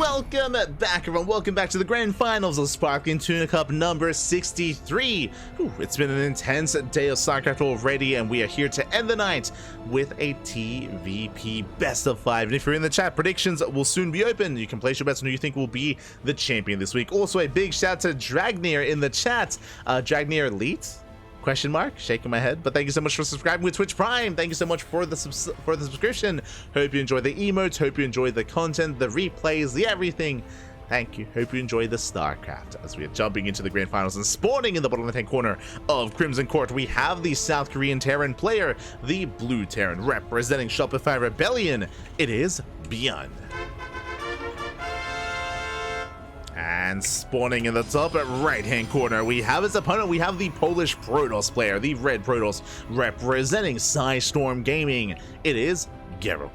Welcome back, everyone. Welcome back to the grand finals of Sparkling Tuna Cup number 63. It's been an intense day of StarCraft already, and we are here to end the night with a TvP best of 5. And if you're in the chat, predictions will soon be open. You can place your bets on who you think will be the champion this week. Also, a big shout to Dragnir in the chat. Dragnir Elite? Question mark, shaking my head, but thank you so much for subscribing with Twitch Prime. Thank you so much for the subscription. Hope you enjoy the emotes, hope you enjoy the content, the replays, the everything. Thank you. Hope you enjoy the StarCraft as we are jumping into the grand finals and spawning in the bottom left-hand corner of Crimson Court. We have the South Korean Terran player, the Blue Terran, representing Shopify Rebellion. It is ByuN. And spawning in the top right-hand corner, we have his opponent. We have the Polish Protoss player, the Red Protoss, representing Storm Gaming. It is Gerald.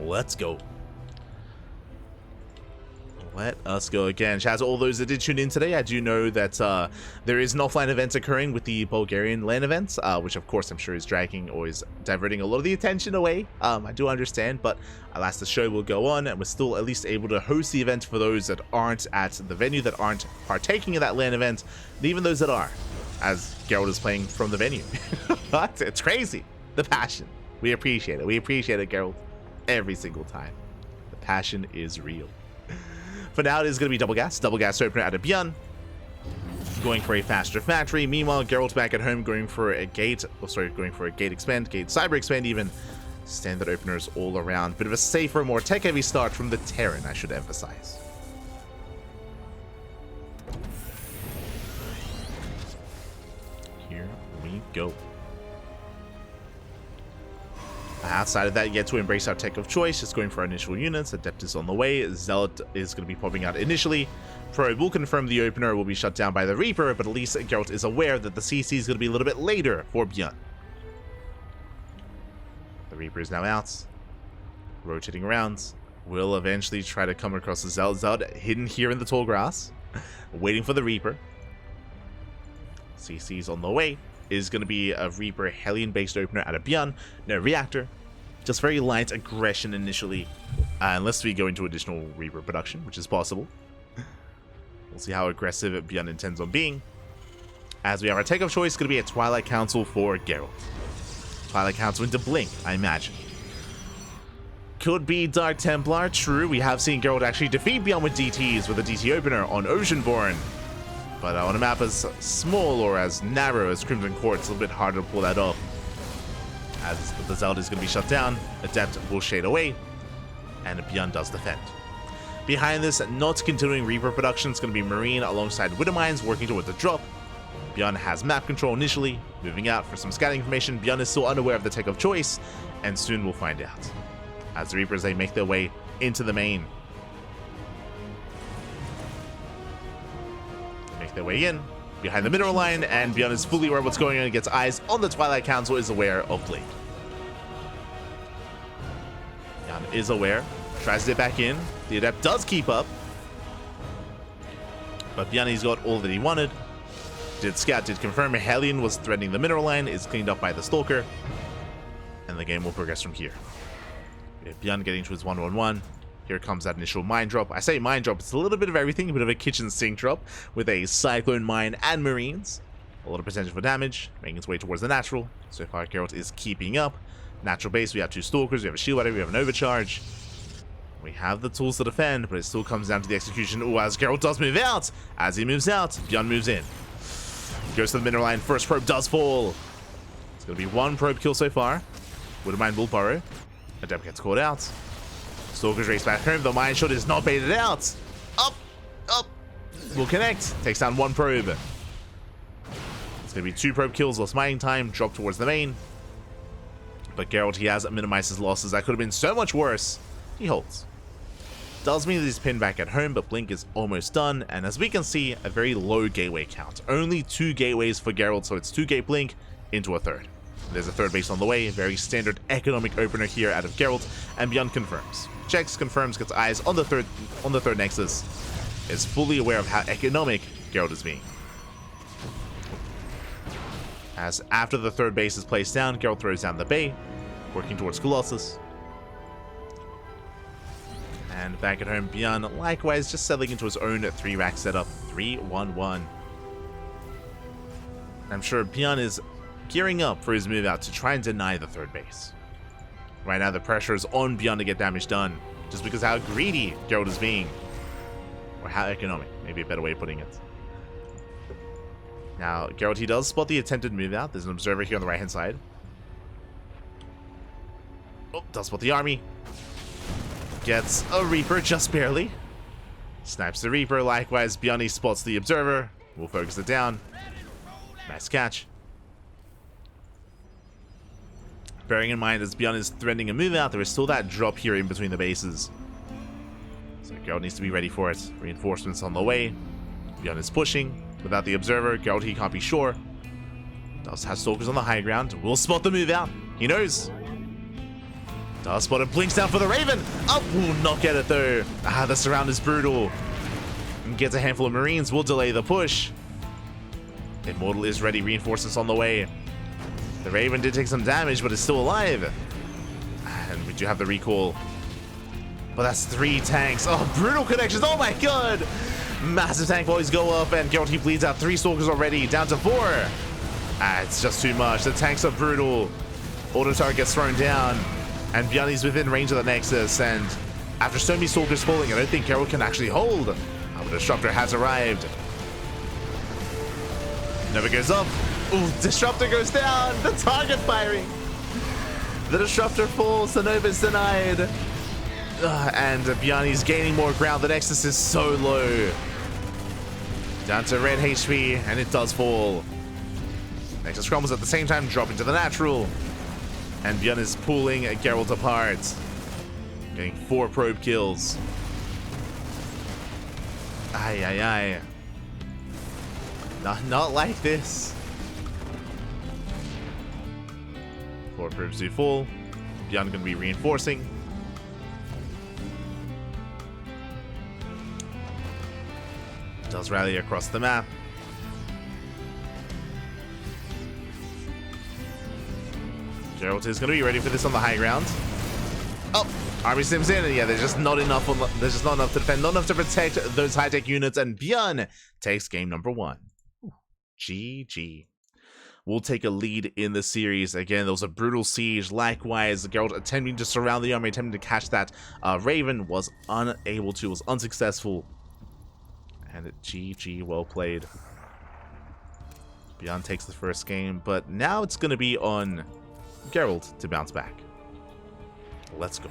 Let's go. Let us go again. Shout out to all those that did tune in today. I do know that there is an offline event occurring with the Bulgarian LAN events, which of course I'm sure is dragging or is diverting a lot of the attention away. I do understand, but alas, the show will go on, and we're still at least able to host the event for those that aren't at the venue, that aren't partaking in that LAN event, and even those that are, as Gerald is playing from the venue. But it's crazy. The passion. We appreciate it. We appreciate it, Gerald. Every single time. The passion is real. For now, it is going to be double gas opener out of ByuN, going for a faster factory. Meanwhile, Gerald's back at home going for a gate, going for a gate expand, gate cyber expand even. Standard openers all around. Bit of a safer, more tech-heavy start from the Terran, I should emphasize. Here we go. Outside of that, yet to embrace our tech of choice, just going for our initial units. Adept is on the way. Zealot is going to be popping out initially. Probe will confirm the opener will be shut down by the Reaper, but at least Geralt is aware that the CC is going to be a little bit later for ByuN. The Reaper is now out, rotating around. Will eventually try to come across the Zealot. Zealot hidden here in the tall grass, waiting for the Reaper. CC's on the way. Is going to be a Reaper Hellion-based opener out of ByuN. No reactor. Just very light aggression initially. Unless we go into additional Reaper production, which is possible. We'll see how aggressive ByuN intends on being. As we have our take of choice, going to be a Twilight Council for Gerald. Twilight Council into Blink, I imagine. Could be Dark Templar, true. We have seen Gerald actually defeat ByuN with DTs with a DT opener on Oceanborn. But on a map as small or as narrow as Crimson Court, it's a little bit harder to pull that off. As the Zealot is going to be shut down, Adept will shade away, and ByuN does defend. Behind this, not continuing Reaper production, is going to be Marine alongside Widowmines working towards the drop. ByuN has map control initially, moving out for some scouting information. ByuN is still unaware of the tech of choice, and soon we'll find out. As the Reapers, they make their way into the main. Their way in behind the mineral line, and ByuN is fully aware of what's going on and gets eyes on the Twilight Council, is aware of Blade. ByuN is aware, tries to get back in. The Adept does keep up, but ByuN, he's got all that he wanted. Did scout, did confirm Hellion was threatening the mineral line, is cleaned up by the Stalker, and the game will progress from here. We have ByuN getting to his 1-1-1. Here comes that initial mine drop. I say mine drop, it's a little bit of everything, a bit of a kitchen sink drop with a Cyclone Mine and Marines. A lot of potential for damage, making its way towards the natural. So far, Geralt is keeping up. Natural base, we have 2 Stalkers, we have a Shield Rider, we have an Overcharge. We have the tools to defend, but it still comes down to the execution. Ooh, as Geralt does move out. As he moves out, ByuN moves in. Goes to the mineral line, first probe does fall. It's going to be 1 probe kill so far. Widowmine will burrow. Adept gets caught out. Stalkers race back home. The mine shot is not baited out. Up. Will connect. Takes down 1 probe. It's going to be 2 probe kills. Lost mining time. Drop towards the main. But Geralt, he has minimized his losses. That could have been so much worse. He holds. Does mean that he's pinned back at home, but Blink is almost done. And as we can see, a very low gateway count. Only 2 gateways for Geralt, so it's 2 gate Blink into a 3rd. There's a 3rd base on the way. Very standard economic opener here out of Geralt, and ByuN confirms. Checks, confirms, gets eyes on the third Nexus. Is fully aware of how economic Geralt is being. As after the 3rd base is placed down, Geralt throws down the Bay, working towards Colossus. back at home, ByuN likewise just settling into his own 3-rack setup, 3-1-1. I'm sure ByuN is gearing up for his move out to try and deny the third base. Right now the pressure is on ByuN to get damage done, just because how greedy Gerald is being. Or how economic, maybe a better way of putting it. Now, Gerald, he does spot the attempted move out. There's an observer here on the right hand side. Oh, does spot the army. Gets a Reaper just barely. Snipes the Reaper. Likewise, ByuN spots the observer. We'll focus it down. Nice catch. Bearing in mind, as ByuN is threatening a move out, there is still that drop here in between the bases. So Gerald needs to be ready for it. Reinforcements on the way. ByuN is pushing. Without the observer, Gerald, he can't be sure. Does have stalkers on the high ground. Will spot the move out. He knows. Does spot it. Blinks down for the Raven. Up. Will not get it though. The surround is brutal. And gets a handful of Marines. Will delay the push. Immortal is ready. Reinforcements on the way. The Raven did take some damage, but is still alive. And we do have the recall. But that's 3 tanks. Oh, brutal connections. Oh my god. Massive tank volleys go up, and Gerald, he bleeds out 3 stalkers already, down to 4. It's just too much. The tanks are brutal. Auto target gets thrown down, and ByuN is within range of the Nexus, and after so many stalkers falling, I don't think Gerald can actually hold. The Disruptor has arrived. Never goes up. Ooh, Disruptor goes down. The target firing. The Disruptor falls. The Nova's denied. And ByuN is gaining more ground. The Nexus is so low. Down to red HP, and it does fall. Nexus crumbles at the same time, dropping to the natural. And ByuN is pulling Gerald apart. Getting 4 probe kills. Aye, aye, aye. Not like this. 4 probes do fall. ByuN going to be reinforcing. Does rally across the map. Gerald is going to be ready for this on the high ground. Oh, army sims in, and yeah, there's just not enough. There's just not enough to defend, not enough to protect those high-tech units, and ByuN takes game number 1. GG. We'll take a lead in the series. Again, there was a brutal siege. Likewise, Gerald attempting to surround the army, attempting to catch that Raven, was unable to, was unsuccessful. And GG, well played. ByuN takes the first game, but now it's going to be on Gerald to bounce back. Let's go.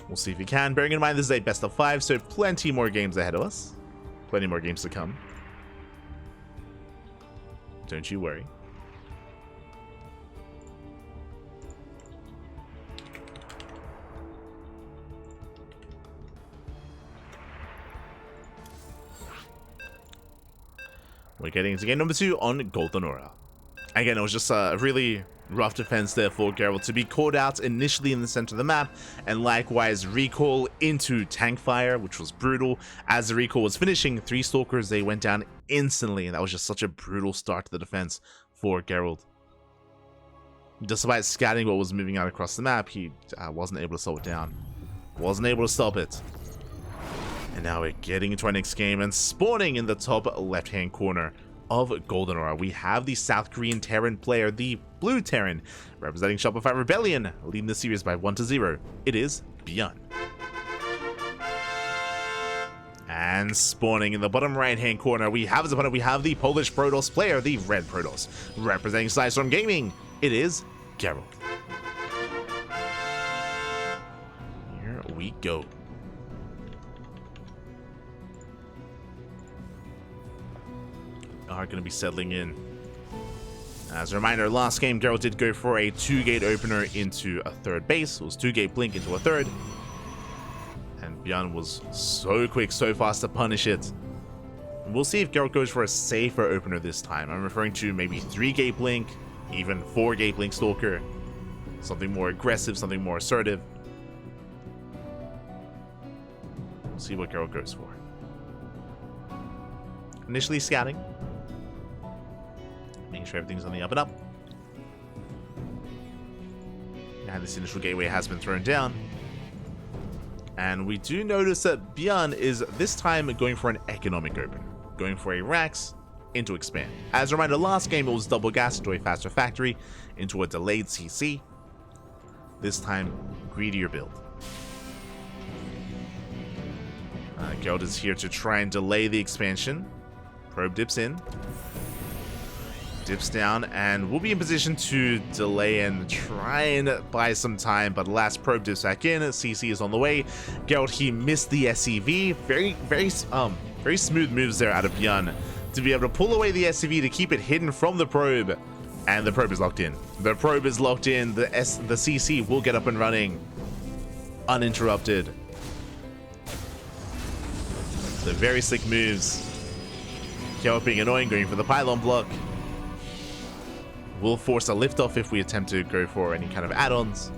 We'll see if he can. Bearing in mind this is a best of 5, so plenty more games ahead of us. Plenty more games to come. Don't you worry. We're getting into game number 2 on Golden Aura. Again, it was just a really rough defense there for Gerald to be caught out initially in the center of the map, and likewise recall into tank fire, which was brutal. As the recall was finishing, 3 stalkers, they went down instantly, and that was just such a brutal start to the defense for Gerald. Despite scouting what was moving out across the map, he wasn't able to slow it down. Wasn't able to stop it. And now we're getting into our next game, and spawning in the top left-hand corner of Golden Aura, we have the South Korean Terran player, the Blue Terran, representing Shopify Rebellion, leading the series by 1-0. It is ByuN. And spawning in the bottom right-hand corner, we have as opponent, we have the Polish Protoss player, the Red Protoss, representing Sidestorm Gaming. It is Gerald. Here we go. Are going to be settling in. As a reminder, last game Gerald did go for a 2-gate opener into a third base. It was 2-gate blink into a third, and ByuN was so quick, so fast to punish it. And we'll see if Gerald goes for a safer opener this time. I'm referring to maybe 3-gate blink, even 4-gate blink stalker, something more aggressive, something more assertive. We'll see what Gerald goes for. Initially scouting. Making sure everything's on the up and up. And this initial gateway has been thrown down. And we do notice that ByuN is this time going for an economic open. Going for a Rax into expand. As a reminder, last game it was double gas into a faster factory, into a delayed CC. This time, greedier build. Gerald is here to try and delay the expansion. Probe dips in. Dips down, and we'll be in position to delay and try and buy some time, but last probe dips back in. CC is on the way. Gerald, he missed the SCV. Very smooth moves there out of ByuN to be able to pull away the SCV to keep it hidden from the probe. And the probe is locked in. The probe is locked in. The CC will get up and running uninterrupted. So very slick moves. Gerald being annoying, going for the pylon block. Will force a liftoff if we attempt to go for any kind of add-ons.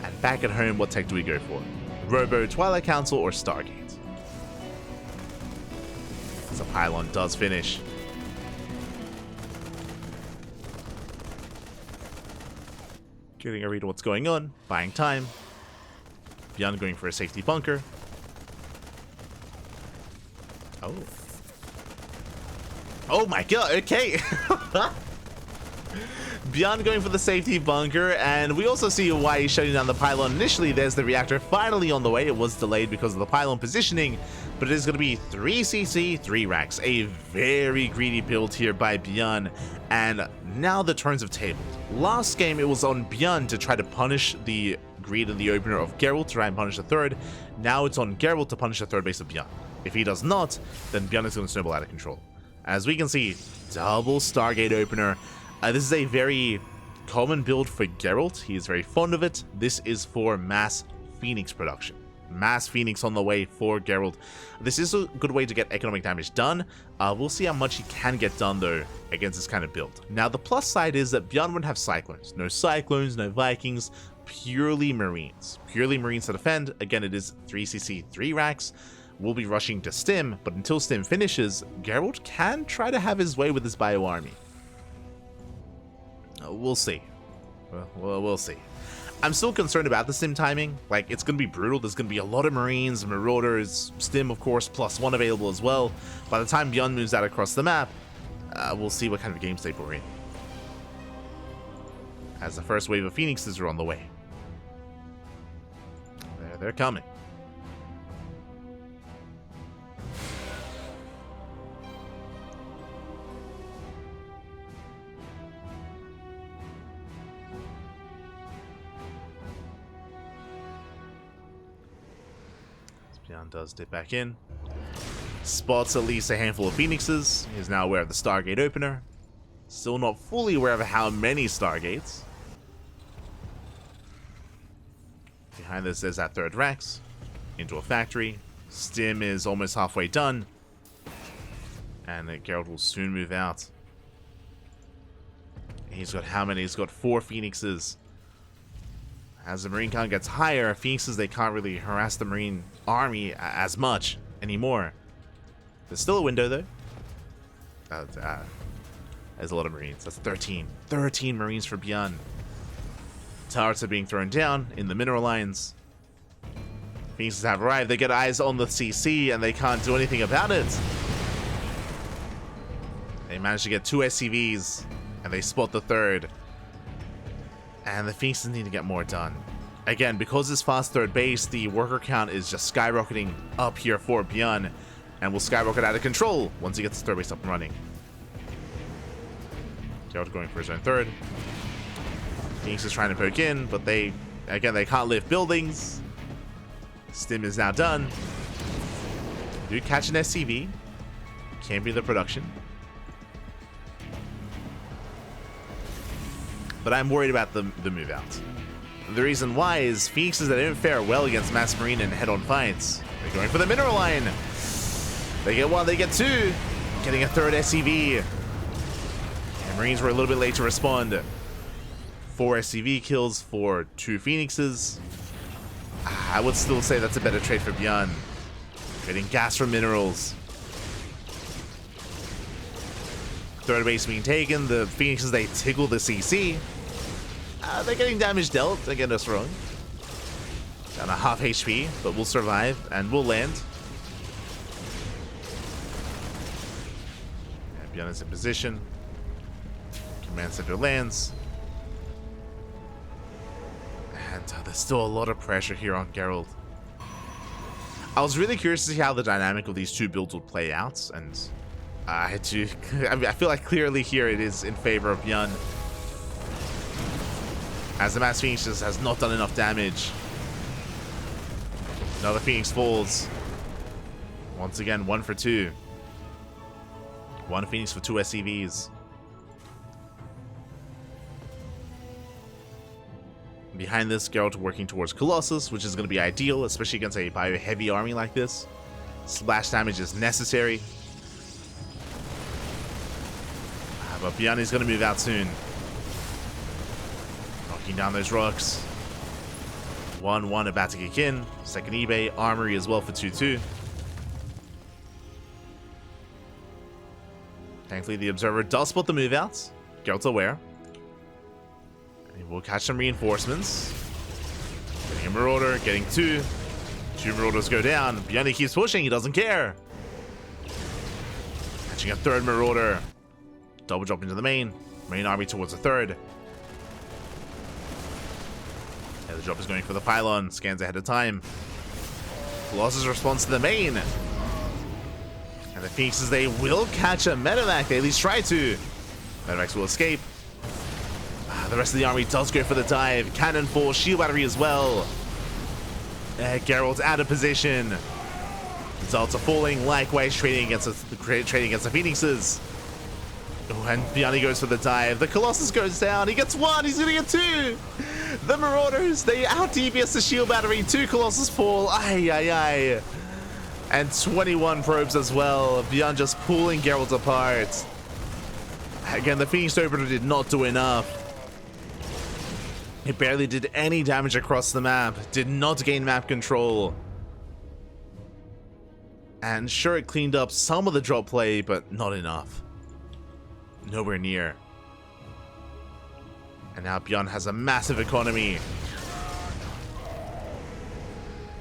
And back at home, what tech do we go for? Robo, Twilight Council, or Stargate? So pylon does finish. Getting a read of what's going on, buying time. ByuN going for a safety bunker. Oh. Oh my god, okay. ByuN going for the safety bunker, and we also see why he's shutting down the pylon. Initially, there's the reactor finally on the way. It was delayed because of the pylon positioning, but it is going to be 3 CC, 3 racks. A very greedy build here by ByuN, and now the turns have tabled. Last game, it was on ByuN to try to punish the greed in the opener of Gerald, to try and punish the third. Now it's on Gerald to punish the third base of ByuN. If he does not, then ByuN is going to snowball out of control. As we can see, double Stargate opener. This is a very common build for Gerald. He is very fond of it. This is for mass Phoenix production. Mass Phoenix on the way for Gerald. This is a good way to get economic damage done. We'll see how much he can get done, though, against this kind of build. Now, the plus side is that ByuN wouldn't have Cyclones. No Cyclones, no Vikings, purely Marines. Purely Marines to defend. Again, it is 3CC, 3 racks. We'll be rushing to Stim, but until Stim finishes, Gerald can try to have his way with his bio army. We'll see. We'll see. I'm still concerned about the Stim timing. Like, it's going to be brutal. There's going to be a lot of Marines, Marauders, Stim, of course, +1 available as well. By the time ByuN moves out across the map, we'll see what kind of game state we're in. As the first wave of Phoenixes are on the way. They're coming. ByuN does dip back in. Spots at least a handful of Phoenixes. He's now aware of the Stargate opener. Still not fully aware of how many Stargates. Behind this is that third Rex. Into a factory. Stim is almost halfway done. And Gerald will soon move out. He's got how many? He's got 4 Phoenixes. As the Marine count gets higher, Phoenixes, they can't really harass the Marine army as much anymore. There's still a window, though. There's a lot of Marines. That's 13. 13 Marines for ByuN. Turrets are being thrown down in the mineral lines. Phoenixes have arrived. They get eyes on the CC, and they can't do anything about it. They manage to get 2 SCVs, and they spot the third. And the Phoenixes need to get more done. Again, because this fast third base, the worker count is just skyrocketing up here for ByuN, and will skyrocket out of control once he gets the third base up and running. Gerald going for his own third. Phoenix is trying to poke in, but they can't lift buildings. Stim is now done. Do catch an SCV. Can't be the production. But I'm worried about the move out. The reason why is Phoenixes that don't fare well against Mass Marine and head-on fights. They're going for the mineral line. They get 1, they get 2. Getting a third SCV. And Marines were a little bit late to respond. 4 SCV kills for 2 Phoenixes. I would still say that's a better trade for ByuN. Trading gas for minerals. Third base being taken. The Phoenixes, they tickle the CC. They're getting damage dealt, don't get us wrong. Down a half HP, but we'll survive and we'll land. Yeah, ByuN is in position. Command center lands. And there's still a lot of pressure here on Gerald. I was really curious to see how the dynamic of these two builds would play out, and I feel like clearly here it is in favor of ByuN, as the Mass Phoenix just has not done enough damage. Another Phoenix falls. Once again, 1 for 2. 1 Phoenix for 2 SCVs. Behind this, Gerald working towards Colossus, which is going to be ideal, especially against a bio-heavy army like this. Splash damage is necessary. But ByuN is going to move out soon. Knocking down those rocks. 1-1 about to kick in. Second eBay, Armory as well for 2-2. Thankfully, the Observer does spot the move out. Gerald's aware. We'll catch some reinforcements. Getting a Marauder, getting 2. 2 Marauders go down. ByuN keeps pushing, he doesn't care. Catching a 3rd Marauder. Double drop into the main army towards the 3rd. Yeah, the drop is going for the pylon. Scans ahead of time. Colossus responds to the main. And the Phoenixes, they will catch a Medivac. They at least try to. Medivacs will escape. The rest of the army does go for the dive. Cannonball, shield battery as well. Gerald's out of position. Results are falling. Likewise, trading against the Phoenixes. Oh, and ByuN goes for the dive. The Colossus goes down. He gets 1. He's going to get 2. The Marauders, they out DPS the shield battery. 2 Colossus fall. Ay, ay, ay. And 21 probes as well. ByuN just pulling Gerald apart. Again, the Phoenix Opener did not do enough. It barely did any damage across the map. Did not gain map control. And sure, it cleaned up some of the drop play, but not enough. Nowhere near. And now ByuN has a massive economy.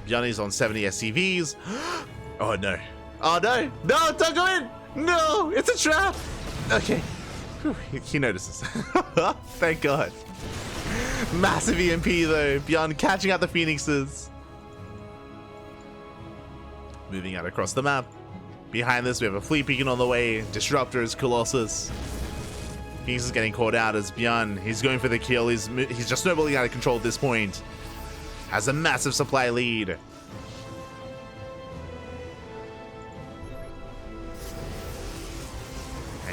ByuN is on 70 SCVs. Oh no. Oh no. No, don't go in. No, it's a trap. Okay. Whew, he notices. Thank God. Massive EMP though. ByuN catching out the Phoenixes. Moving out across the map. Behind this, we have a fleet beacon on the way. Disruptors, Colossus. Phoenix is getting caught out as ByuN. He's going for the kill. He's just snowballing out of control at this point. Has a massive supply lead. Okay,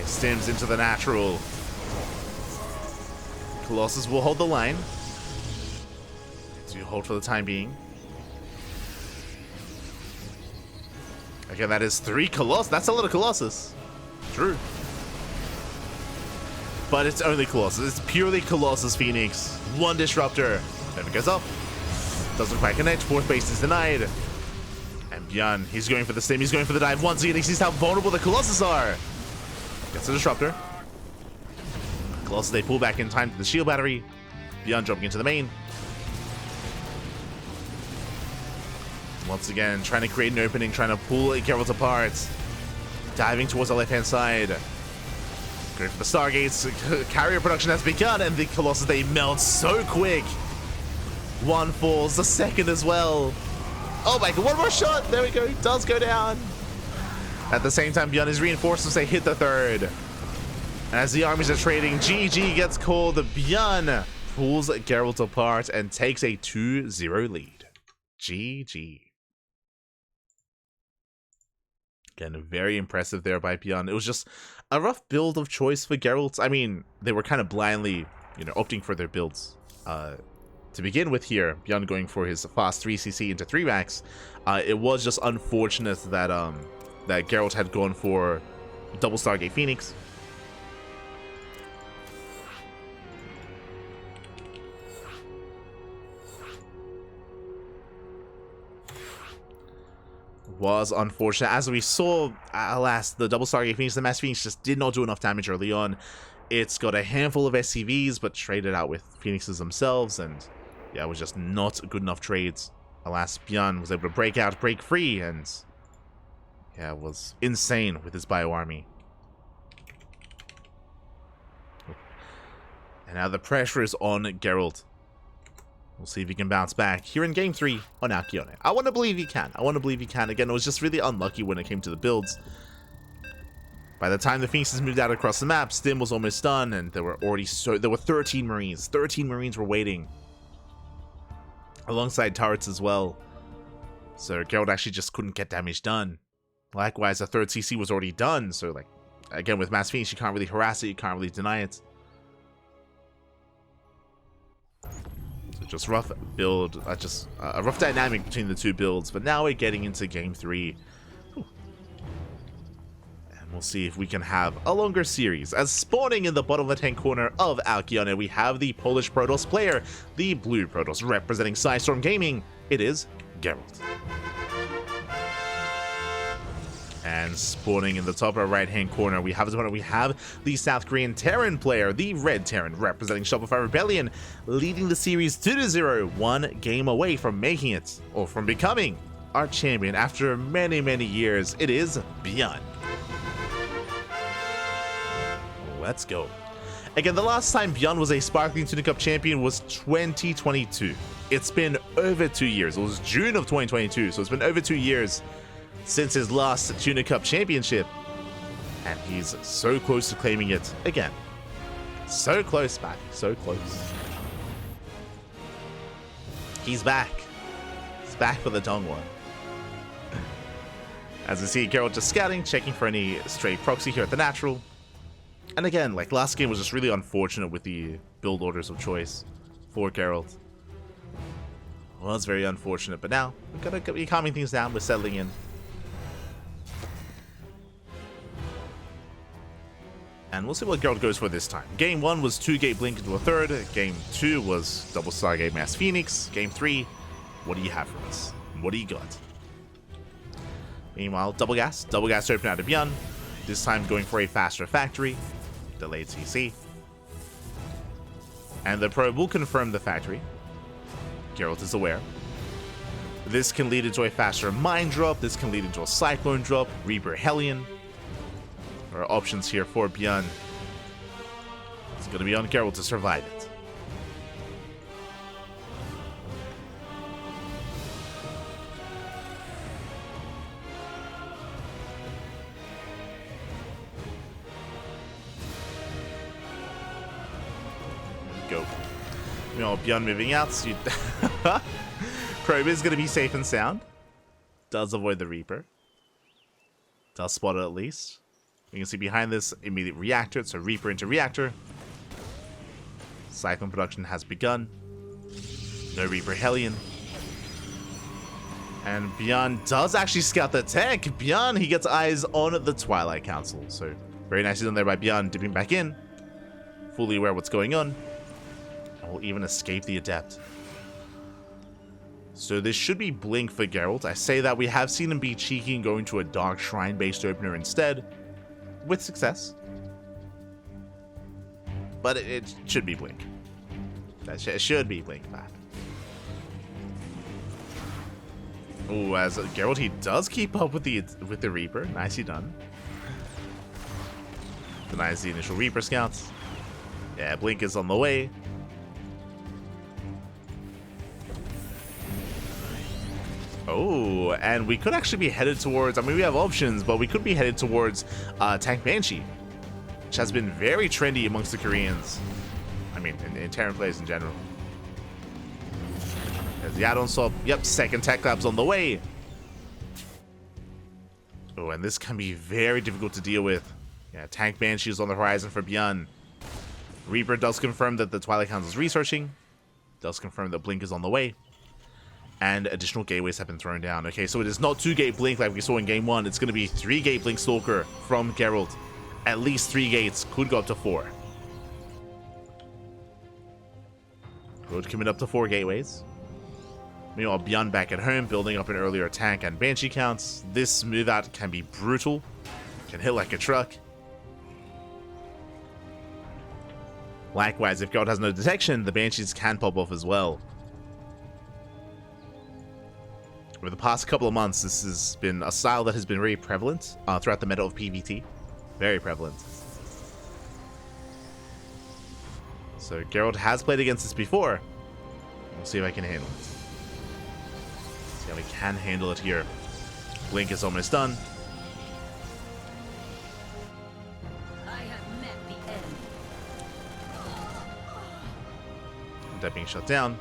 stims into the natural. Colossus will hold the line. To hold for the time being. Okay, that is 3 Colossus. That's a lot of Colossus. True. But it's only Colossus. It's purely Colossus Phoenix. 1 Disruptor. Never goes up. Doesn't quite connect. 4th base is denied. And ByuN, he's going for the stim. He's going for the dive once again. He sees how vulnerable the Colossus are. Gets the Disruptor. Colossus, they pull back in time to the shield battery. ByuN jumping into the main. Once again, trying to create an opening, trying to pull Gerald apart. Diving towards the left-hand side. Going for the Stargates. Carrier production has begun, and the Colossus, they melt so quick. 1 falls, the 2nd as well. Oh my god, 1 more shot. There we go. It does go down. At the same time, ByuN is reinforcements. They hit the 3rd. And as the armies are trading, GG gets called. ByuN pulls Gerald apart and takes a 2-0 lead. GG. Again, very impressive there by ByuN. It was just a rough build of choice for Geralt. I mean, they were kind of blindly, opting for their builds. To begin with here, ByuN going for his fast 3cc into 3 max. It was just unfortunate that that Geralt had gone for double Stargate Phoenix. Was unfortunate. As we saw, alas, the double Stargate Phoenix, the Mass Phoenix just did not do enough damage early on. It's got a handful of SCVs, but traded out with Phoenixes themselves, and yeah, it was just not good enough trades. Alas, ByuN was able to break out, break free, and yeah, it was insane with his bio army. And now the pressure is on Gerald. We'll see if he can bounce back here in Game 3 on ByuN. I want to believe he can. I want to believe he can. Again, it was just really unlucky when it came to the builds. By the time the Phoenixes moved out across the map, Stim was almost done, and there were 13 Marines. 13 Marines were waiting. Alongside turrets as well. So Gerald actually just couldn't get damage done. Likewise, the third CC was already done, so like, again, with Mass Phoenix, you can't really harass it, you can't really deny it. So just rough build, just a rough dynamic between the two builds, but now we're getting into Game 3. We'll see if we can have a longer series. As spawning in the bottom left-hand corner of ByuN, we have the Polish Protoss player, the blue Protoss representing Storm Gaming. It is Gerald. And spawning in the top right-hand corner, we have the South Korean Terran player, the red Terran representing Shopify Rebellion, leading the series 2-0, one game away from making it, or from becoming, our champion after many, many years. It is ByuN. Let's go. Again, the last time ByuN was a Sparkling Tuna Cup champion was 2022. It's been over 2 years. It was June of 2022, so it's been over 2 years since his last Tuna Cup championship. And he's so close to claiming it again. So close, back. So close. He's back. He's back for the Dongwon. As we see, Gerald just scouting, checking for any stray proxy here at the natural. And again, like last game was just really unfortunate with the build orders of choice for Gerald. Well, it's very unfortunate, but now we're gonna be calming things down. We're settling in. And we'll see what Gerald goes for this time. Game 1 was 2-gate Blink into a third. Game 2 was double Stargate Mass Phoenix. Game 3, what do you have for us? What do you got? Meanwhile, double gas open out of ByuN. This time going for a faster factory. Delayed CC. And the probe will confirm the factory. Gerald is aware. This can lead into a faster mine drop. This can lead into a cyclone drop. Reaper Hellion. There are options here for ByuN. It's going to be on Gerald to survive it. Go. You know, ByuN moving out. So Probe is going to be safe and sound. Does avoid the Reaper. Does spot it at least. You can see behind this immediate reactor. It's a Reaper into reactor. Cyclone production has begun. No Reaper Hellion. And ByuN does actually scout the tank. ByuN, he gets eyes on the Twilight Council. So very nicely done there by ByuN, dipping back in. Fully aware of what's going on. And will even escape the Adept. So this should be Blink for Gerald. I say that we have seen him be cheeky and going to a Dark Shrine based opener instead. With success. But it should be Blink. That should be Blink, Pat. Oh, as Gerald, he does keep up with the Reaper. Nicely done. Denies the initial Reaper scouts. Yeah, Blink is on the way. Oh, and we could actually be headed towards, I mean, we have options, but we could be headed towards Tank Banshee, which has been very trendy amongst the Koreans. I mean, in Terran players in general. There's the add-on swap. Yep, second Tech Lab's on the way. Oh, and this can be very difficult to deal with. Yeah, Tank Banshee is on the horizon for ByuN. Reaper does confirm that the Twilight Council is researching. Does confirm that Blink is on the way. And additional gateways have been thrown down. Okay, so it is not 2-gate Blink like we saw in Game 1. It's going to be 3-gate Blink Stalker from Gerald. At least 3 gates. Could go up to 4. Could commit up to 4 gateways. Meanwhile, ByuN back at home, building up an earlier tank and Banshee counts. This move out can be brutal. Can hit like a truck. Likewise, if Gerald has no detection, the Banshees can pop off as well. Over the past couple of months, this has been a style that has been very prevalent throughout the meta of PvT. Very prevalent. So Gerald has played against this before. We'll see if I can handle it. See how we can handle it here. Blink is almost done. I have met the end. That being shut down.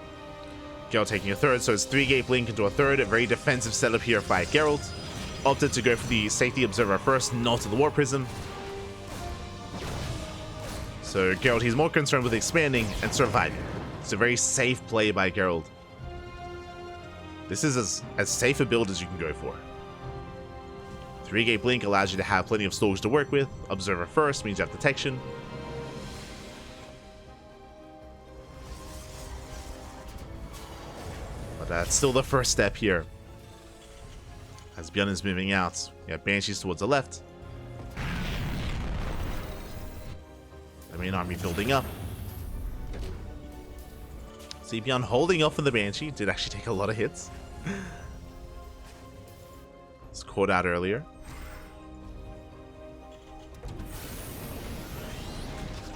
Gerald taking a third, so it's 3-gate blink into a third. A very defensive setup here by Gerald. Opted to go for the safety observer first, not the war prism. So Gerald, he's more concerned with expanding and surviving. It's a very safe play by Gerald. This is as safe a build as you can go for. 3-gate blink allows you to have plenty of stalks to work with. Observer first means you have detection. But that's still the first step here. As ByuN is moving out, we have Banshees towards the left. The main army building up. See ByuN holding off on the Banshee. Did actually take a lot of hits. Was caught out earlier.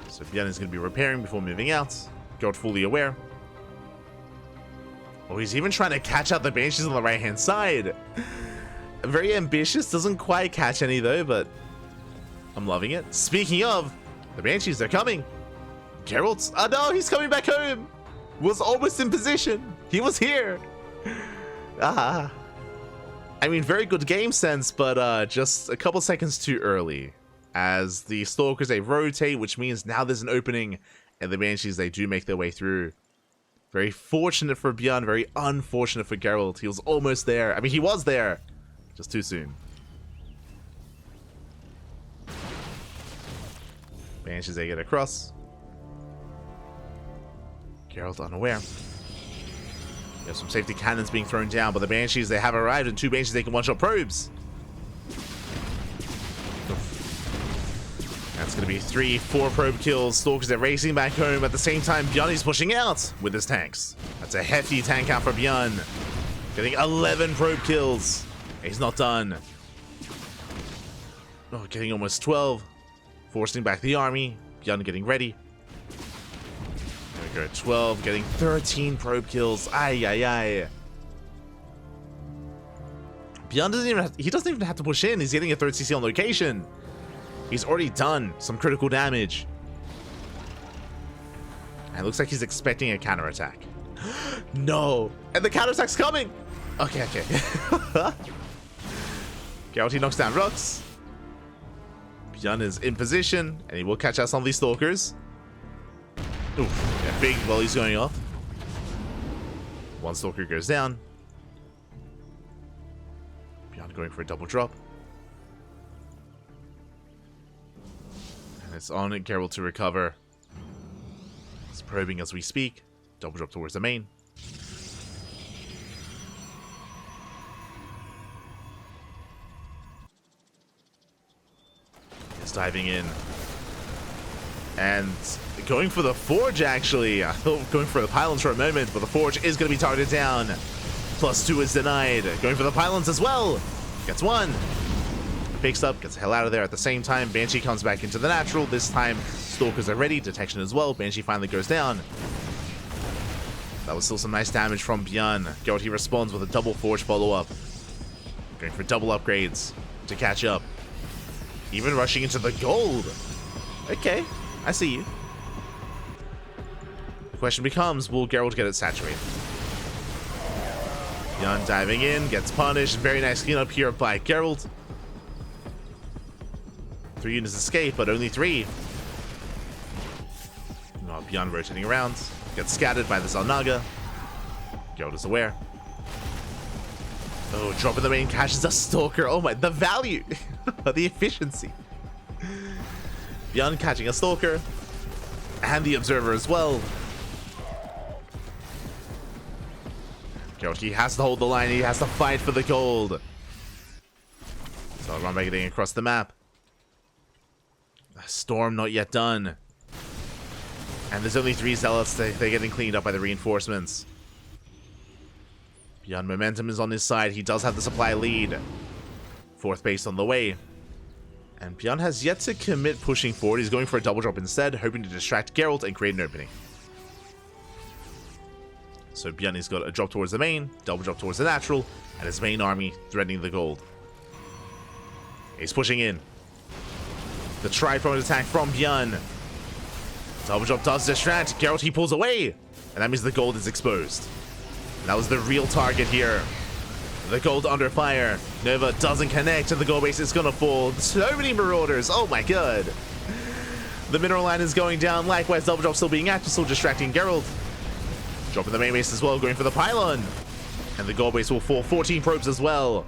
So ByuN is going to be repairing before moving out. Gerald fully aware. Oh, he's even trying to catch out the Banshees on the right-hand side. Very ambitious. Doesn't quite catch any, though, but I'm loving it. Speaking of, the Banshees are coming. Gerald's... Oh, no, he's coming back home. Was almost in position. He was here. I mean, very good game sense, but just a couple seconds too early. As the Stalkers, they rotate, which means now there's an opening, and the Banshees, they do make their way through. Very fortunate for ByuN, very unfortunate for Gerald. He was almost there. I mean, he was there. Just too soon. Banshees, they get across. Gerald unaware. There's some safety cannons being thrown down, but the Banshees, they have arrived, and 2 Banshees, they can one-shot probes. That's going to be 3, 4 probe kills. Stalkers, they're racing back home. At the same time, ByuN is pushing out with his tanks. That's a hefty tank out for ByuN. Getting 11 probe kills. He's not done. Oh, getting almost 12. Forcing back the army. ByuN getting ready. There we go, 12. Getting 13 probe kills. Ay, ay, ay. ByuN doesn't even have to push in. He's getting a 3rd CC on location. He's already done some critical damage. And it looks like he's expecting a counterattack. No! And the counterattack's coming! Okay, okay. Gerald, he knocks down rocks. ByuN is in position, and he will catch out some of these Stalkers. Oof, yeah, big volleys going off. 1 Stalker goes down. ByuN going for a double drop. It's on Gerald to recover. He's probing as we speak. Double drop towards the main. He's diving in. And going for the Forge, actually. I thought going for the pylons for a moment, but the Forge is going to be targeted down. +2 is denied. Going for the pylons as well. Gets 1. Picks up, gets the hell out of there. At the same time, Banshee comes back into the natural. This time, Stalkers are ready. Detection as well. Banshee finally goes down. That was still some nice damage from ByuN. Gerald, he responds with a double Forge follow-up. Going for double upgrades to catch up. Even rushing into the gold. Okay, I see you. The question becomes, will Gerald get it saturated? ByuN diving in, gets punished. Very nice cleanup here by Gerald. 3 units escape, but only 3. No, ByuN rotating around. Gets scattered by the Zalnaga. Gerald is aware. Oh, dropping the main catches a Stalker. Oh my, the value. The efficiency. ByuN catching a Stalker. And the Observer as well. Gerald, he has to hold the line. He has to fight for the gold. So I'll run back getting across the map. Storm not yet done. And there's only 3 zealots. They're getting cleaned up by the reinforcements. ByuN momentum is on his side. He does have the supply lead. 4th base on the way. And ByuN has yet to commit pushing forward. He's going for a double drop instead, hoping to distract Gerald and create an opening. So ByuN has got a drop towards the main, double drop towards the natural, and his main army threatening the gold. He's pushing in. The tri-pronged attack from ByuN. Double drop does distract. Gerald, he pulls away. And that means the gold is exposed. And that was the real target here. The gold under fire. Nova doesn't connect, and the gold base is gonna fall. So many marauders. Oh my god. The mineral line is going down. Likewise, double drop still being active, still distracting Gerald. Dropping the main base as well, going for the pylon. And the gold base will fall. 14 probes as well.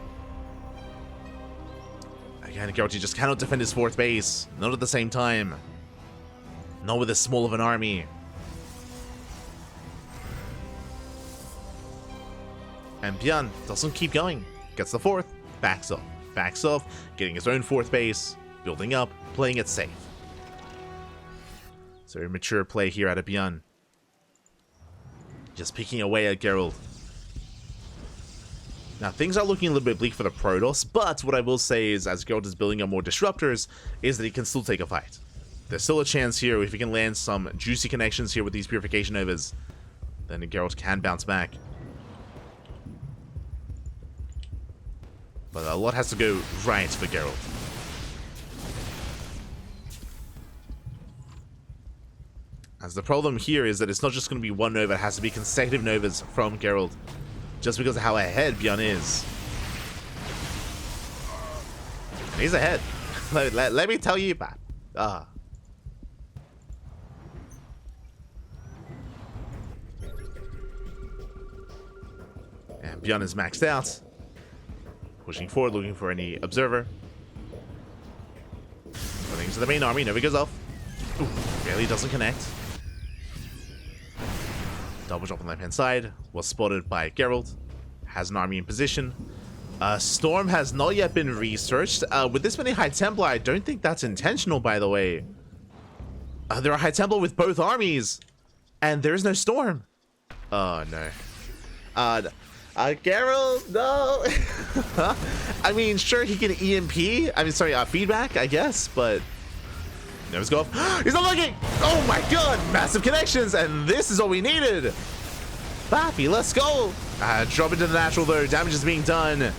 Again, Gerald, he just cannot defend his 4th base. Not at the same time. Not with this small of an army. And ByuN doesn't keep going. Gets the 4th, backs off. Backs off, getting his own 4th base, building up, playing it safe. So a mature play here out of ByuN. Just picking away at Gerald. Now, things are looking a little bit bleak for the Protoss, but what I will say is, as Gerald is building up more disruptors, is that he can still take a fight. There's still a chance here, if he can land some juicy connections here with these Purification Novas, then Gerald can bounce back. But a lot has to go right for Gerald. As the problem here is that it's not just going to be one Nova, it has to be consecutive Novas from Gerald. Just because of how ahead ByuN is. And he's ahead. let me tell you about. And ByuN is maxed out. Pushing forward, looking for any observer. Running into the main army, Nova goes off. Ooh, barely doesn't connect. Double drop on the left-hand side. Was spotted by Gerald. Has an army in position. Storm has not yet been researched. With this many High Templar, I don't think that's intentional, by the way. There are High Templar with both armies. And there is no Storm. Oh, no. Gerald, no. I mean, sure, he can EMP. I mean, sorry, feedback, I guess, but... Nova's go off. He's not looking! Oh my god! Massive connections, and this is all we needed! Bappy, let's go! Drop into the natural, though. Damage is being done.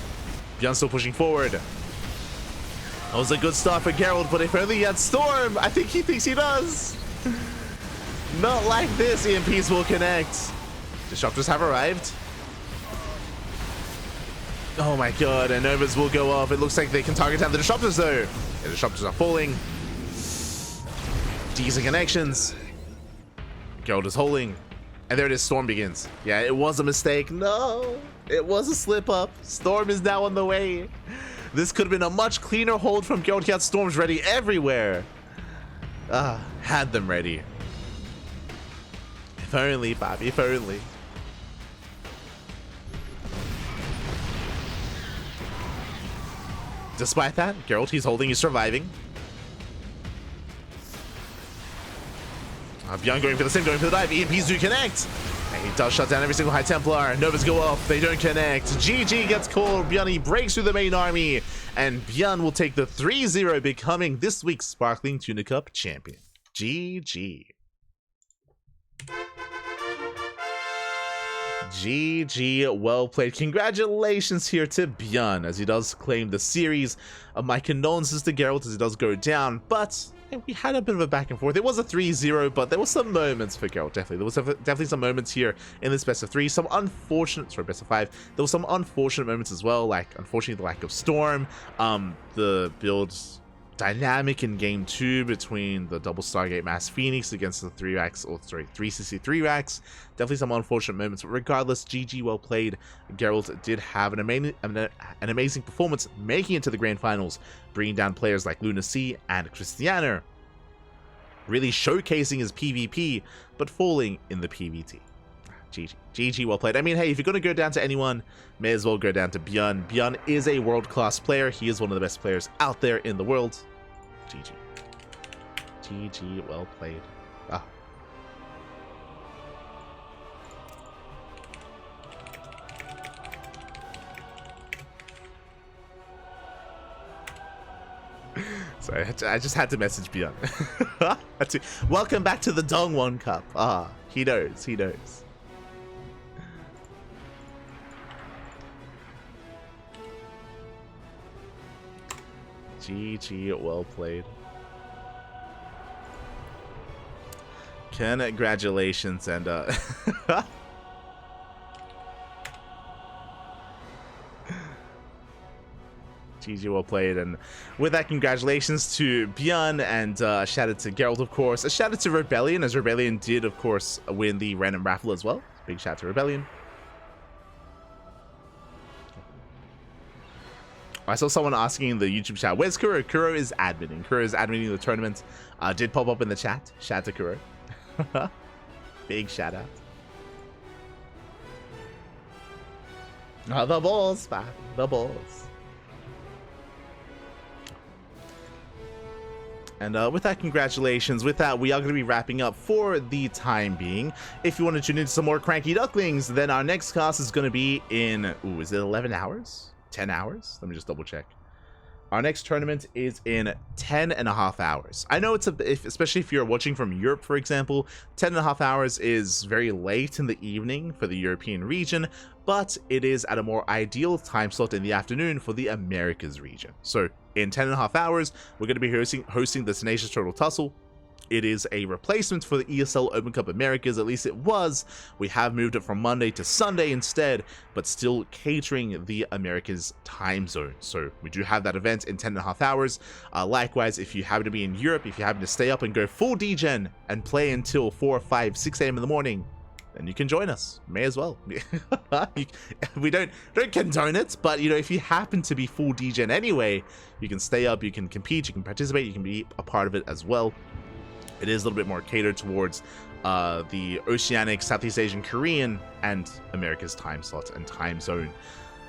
ByuN still pushing forward. That was a good start for Gerald, but if only he had Storm! I think he thinks he does! Not like this, EMPs will connect. Disruptors have arrived. Oh my god, and Novas will go off. It looks like they can target down the Disruptors, though. The Disruptors are falling. Decent connections. Gerald is holding. And there it is, Storm begins. Yeah, it was a mistake. No, it was a slip up. Storm is now on the way. This could have been a much cleaner hold from Gerald. He had Storms ready everywhere. Had them ready. If only, Bobby, if only. Despite that, Gerald, he's holding, he's surviving. ByuN going for the sim, going for the dive. EMPs do connect. And he does shut down every single High Templar. Novas go off. They don't connect. GG gets called. ByuN, he breaks through the main army. And ByuN will take the 3-0, becoming this week's Sparkling Tuna Cup champion. GG. GG, well played. Congratulations here to ByuN as he does claim the series. My condolences to Gerald as he does go down, but we had a bit of a back and forth. It was a 3-0, but there were some moments for Gerald, definitely. There was definitely some moments here in this best of 3. Some unfortunate, sorry, best of 5. There were some unfortunate moments as well, like, unfortunately, the lack of Storm. The builds dynamic in game 2 between the double Stargate Mass Phoenix against the 363 racks. Definitely some unfortunate moments, but regardless, GG, well played. Gerald did have an amazing performance, making it to the grand finals, bringing down players like Luna C and Christiana, really showcasing his PvP, but falling in the PvT. GG, well played. I mean, hey, if you're going to go down to anyone, may as well go down to ByuN. ByuN is a world-class player. He is one of the best players out there in the world. GG, well played. Sorry, I just had to message ByuN. Welcome back to the Dongwon Cup. Ah, he knows, he knows. GG, well played. Congratulations, and GG, well played. And with that, congratulations to ByuN, and shout out to Gerald, of course. A shout out to Rebellion, as Rebellion did, of course, win the random raffle as well. Big shout out to Rebellion. I saw someone asking in the YouTube chat, where's Kuro? Kuro is adminning. Kuro is adminning the tournament. Did pop up in the chat. Shout out to Kuro. Big shout out. Oh, the balls, man. The balls. And with that, congratulations. With that, we are going to be wrapping up for the time being. If you want to tune into some more Cranky Ducklings, then our next cast is going to be in, ooh, is it 11 hours? 10 hours? Let me just double check. Our next tournament is in 10.5 hours. I know it's especially if you're watching from Europe, for example, 10.5 hours is very late in the evening for the European region, but it is at a more ideal time slot in the afternoon for the Americas region. So in 10.5 hours, we're going to be hosting the Tenacious Turtle Tussle. It is a replacement for the ESL Open Cup Americas, at least it was. We have moved it from Monday to Sunday instead, but still catering the Americas time zone. So we do have that event in 10.5 hours. Likewise, if you happen to be in Europe, if you happen to stay up and go full degen and play until 4, 5, 6 a.m. in the morning, then you can join us. May as well. We don't condone it, but you know, if you happen to be full degen anyway, you can stay up, you can compete, you can participate, you can be a part of it as well. It is a little bit more catered towards the Oceanic, Southeast Asian, Korean, and America's time slot and time zone.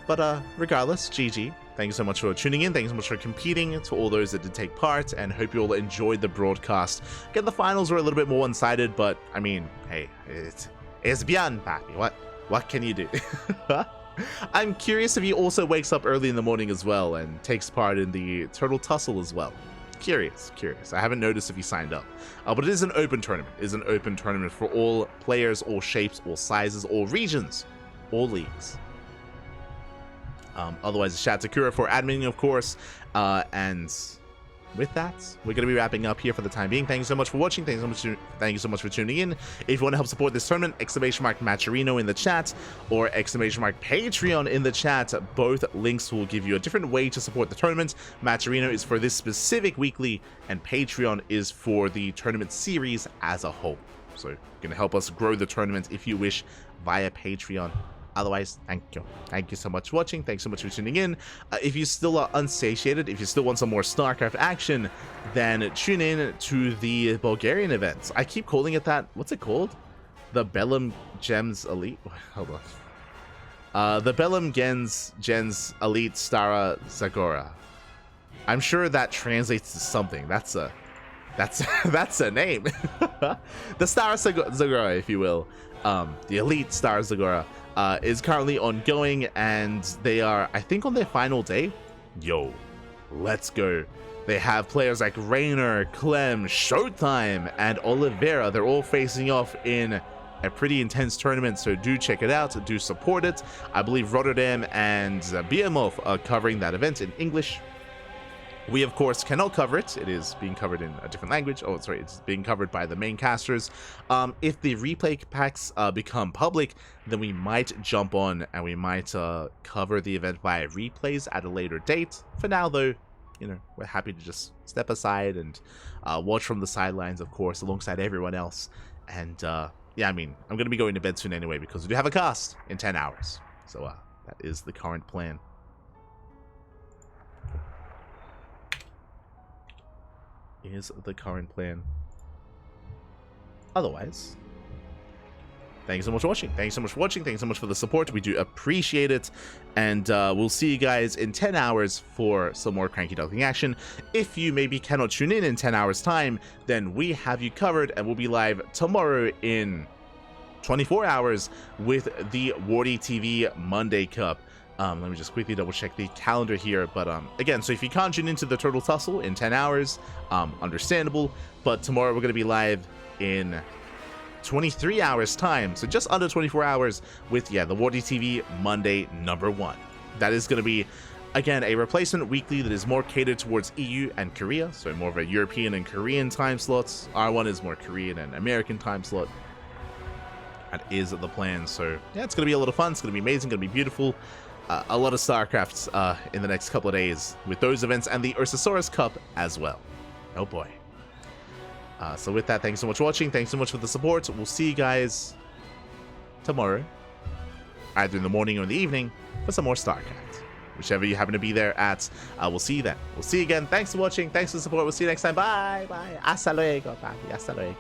But regardless, GG. Thank you so much for tuning in. Thank you so much for competing, to all those that did take part, and hope you all enjoyed the broadcast. Again, the finals were a little bit more one-sided, but I mean, hey, it's ByuN, papi. What can you do? I'm curious if he also wakes up early in the morning as well and takes part in the Turtle Tussle as well. Curious. I haven't noticed if he signed up. But it is an open tournament. It is an open tournament for all players, all shapes, all sizes, all regions, all leagues. Otherwise, shout out to Kura for adminning, of course. And with that, we're going to be wrapping up here for the time being. Thank you so much for watching. Thank you so much for tuning in. If you want to help support this tournament, !Matcherino in the chat or !Patreon in the chat. Both links will give you a different way to support the tournament. Matcherino is for this specific weekly, and Patreon is for the tournament series as a whole. So you can help us grow the tournament if you wish via Patreon. Otherwise, thank you. Thank you so much for watching. Thanks so much for tuning in. If you still are unsatiated, if you still want some more StarCraft action, then tune in to the Bulgarian events. I keep calling it that. What's it called? The Bellum Gems Elite? Hold on. The Bellum Gens Elite Stara Zagora. I'm sure that translates to something. That's a name. The Stara Zagora, if you will. The Elite Stara Zagora. Is currently ongoing, and they are, I think, on their final day. Yo, let's go. They have players like Rainer, Clem, Showtime, and Oliveira. They're all facing off in a pretty intense tournament, so do check it out, do support it. I believe Rotterdam and BMOF are covering that event in English. We, of course, cannot cover it. It is being covered in a different language. Oh, sorry, it's being covered by the main casters. If the replay packs become public, then we might jump on and we might cover the event via replays at a later date. For now, though, you know, we're happy to just step aside and watch from the sidelines, of course, alongside everyone else. And yeah, I mean, I'm going to be going to bed soon anyway because we do have a cast in 10 hours. So that is the current plan. Is the current plan. Otherwise, thank you so much for watching. Thank you so much for watching. Thank you so much for the support. We do appreciate it. And we'll see you guys in 10 hours for some more Cranky Duckling action. If you maybe cannot tune in 10 hours time, then we have you covered, and we'll be live tomorrow in 24 hours with the Wardy TV Monday Cup. Let me just quickly double check the calendar here. But again, so if you can't tune into the Turtle Tussle in 10 hours, understandable. But tomorrow we're going to be live in 23 hours time, so just under 24 hours with the Wardy TV Monday #1. That is going to be, again, a replacement weekly that is more catered towards EU and Korea, so more of a European and Korean time slots. R1 is more Korean and American time slot. That is the plan. So yeah, it's going to be a lot of fun. It's going to be amazing, going to be beautiful. A lot of StarCrafts in the next couple of days with those events and the Ursasaurus Cup as well. Oh boy. So with that, thanks so much for watching. Thanks so much for the support. We'll see you guys tomorrow, either in the morning or in the evening, for some more StarCraft. Whichever you happen to be there at, we'll see you then. We'll see you again. Thanks for watching. Thanks for the support. We'll see you next time. Bye. Bye. Hasta luego. Bye. Hasta luego.